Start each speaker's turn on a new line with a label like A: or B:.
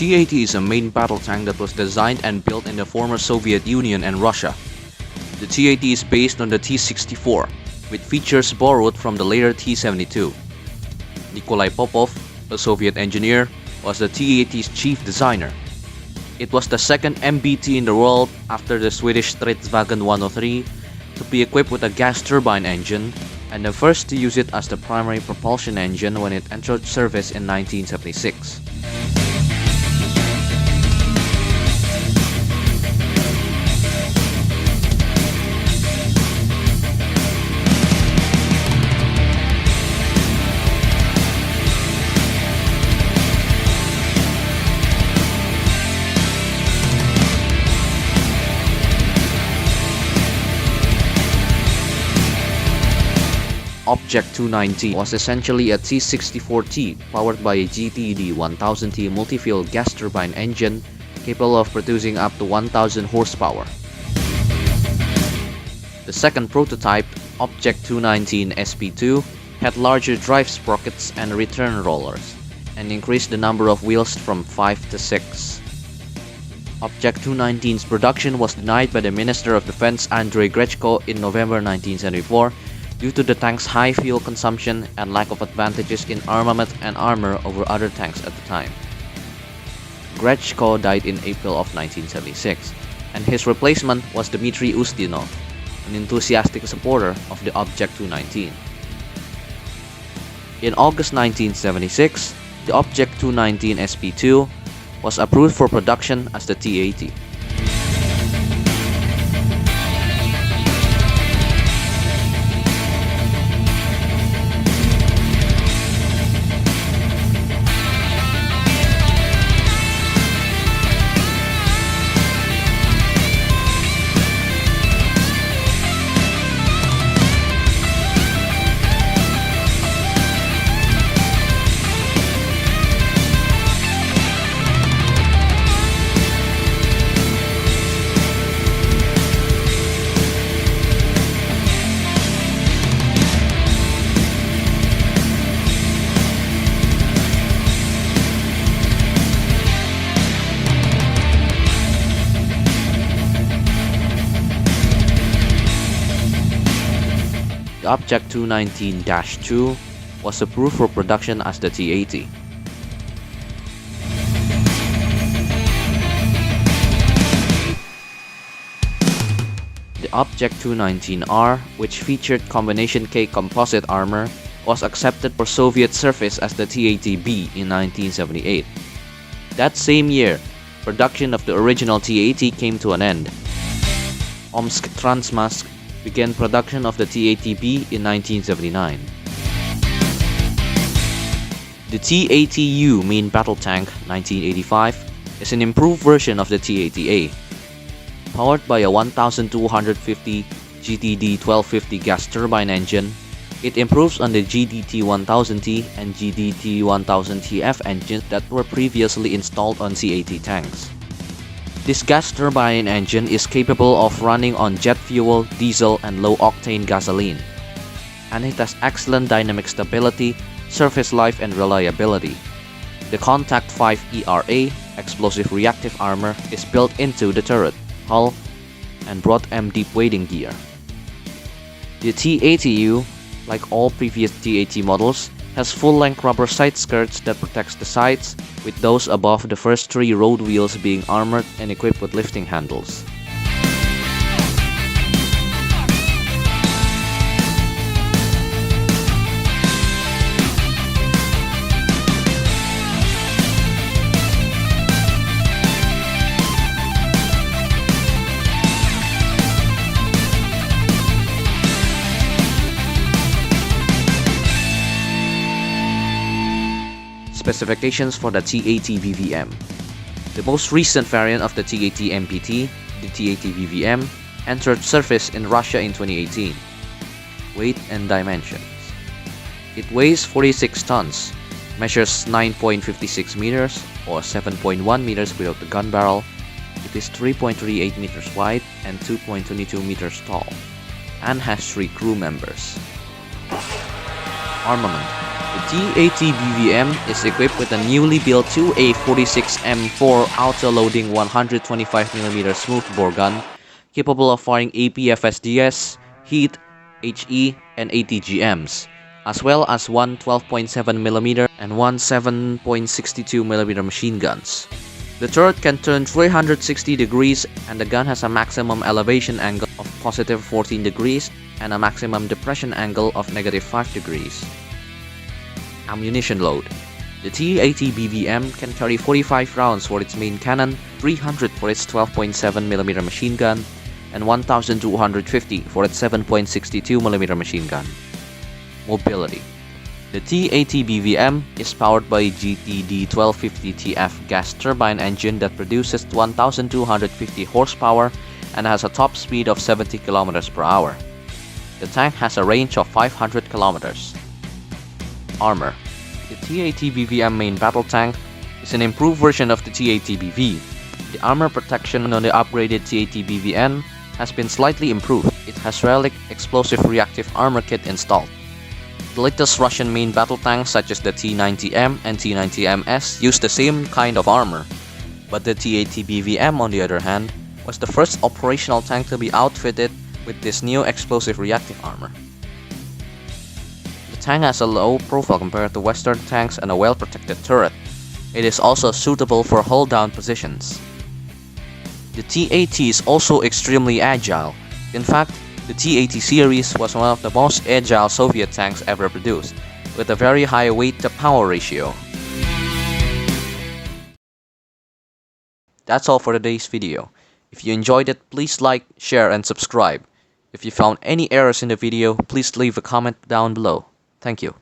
A: T-80 is a main battle tank that was designed and built in the former Soviet Union and Russia. The T-80 is based on the T-64, with features borrowed from the later T-72. Nikolai Popov, a Soviet engineer, was the T-80's chief designer. It was the second MBT in the world after the Swedish Stridsvagn 103 to be equipped with a gas turbine engine, and the first to use it as the primary propulsion engine when it entered service in 1976. Object 219 was essentially a T-64T powered by a GTD 1000T multi-fuel gas turbine engine capable of producing up to 1000 horsepower. The second prototype, Object 219 SP2, had larger drive sprockets and return rollers, and increased the number of wheels from 5 to 6. Object 219's production was denied by the Minister of Defense Andrei Grechko in November 1974 due to the tank's high fuel consumption and lack of advantages in armament and armor over other tanks at the time. Grechko died in April of 1976, and his replacement was Dmitry Ustinov, an enthusiastic supporter of the Object 219. In August 1976, the Object 219 SP2 was approved for production as the T-80. The Object 219-2 was approved for production as the T-80. The Object 219R, which featured combination K composite armor, was accepted for Soviet service as the T-80B in 1978. That same year, production of the original T-80 came to an end. Omsk-Transmask began production of the T-80B in 1979. The T-80U main battle tank 1985 is an improved version of the T-80A. Powered by a 1250 GTD 1250 gas turbine engine, it improves on the GDT 1000T and GDT 1000TF engines that were previously installed on T-80 tanks. This gas turbine engine is capable of running on jet fuel, diesel, and low-octane gasoline, and it has excellent dynamic stability, surface life, and reliability. The Contact 5 ERA explosive reactive armor is built into the turret, hull, and broad M deep wading gear. The T-80U, like all previous T-80 models, has full-length rubber side skirts that protects the sides, with those above the first 3 road wheels being armored and equipped with lifting handles. Specifications for the T-80 VVM. The most recent variant of the T-80 MPT, the T-80 VVM, entered service in Russia in 2018. Weight and dimensions. It weighs 46 tons, measures 9.56 meters or 7.1 meters below the gun barrel. It is 3.38 meters wide and 2.22 meters tall, and has 3 crew members. Armament. The T-80 BVM is equipped with a newly built 2A46M4 auto-loading 125mm smoothbore gun, capable of firing APFSDS, heat, HE, and ATGMs, as well as one 12.7mm and one 7.62mm machine guns. The turret can turn 360 degrees, and the gun has a maximum elevation angle of positive 14 degrees and a maximum depression angle of negative 5 degrees. Ammunition load. The T-80 BVM can carry 45 rounds for its main cannon, 300 for its 12.7mm machine gun, and 1,250 for its 7.62mm machine gun. Mobility. The T-80 BVM is powered by a GTD-1250TF gas turbine engine that produces 1,250 horsepower and has a top speed of 70 km per hour. The tank has a range of 500 km. Armor. The T-80 BVM main battle tank is an improved version of the T-80 BV. The armor protection on the upgraded T-80 BVN has been slightly improved. It has Relic explosive reactive armor kit installed. The latest Russian main battle tanks such as the T-90M and T-90MS use the same kind of armor, but the T-80 BVM, on the other hand, was the first operational tank to be outfitted with this new explosive reactive armor. The tank has a low profile compared to Western tanks and a well-protected turret. It is also suitable for hull-down positions. The T-80 is also extremely agile. In fact, the T-80 series was one of the most agile Soviet tanks ever produced, with a very high weight-to-power ratio. That's all for today's video. If you enjoyed it, please like, share, and subscribe. If you found any errors in the video, please leave a comment down below. Thank you.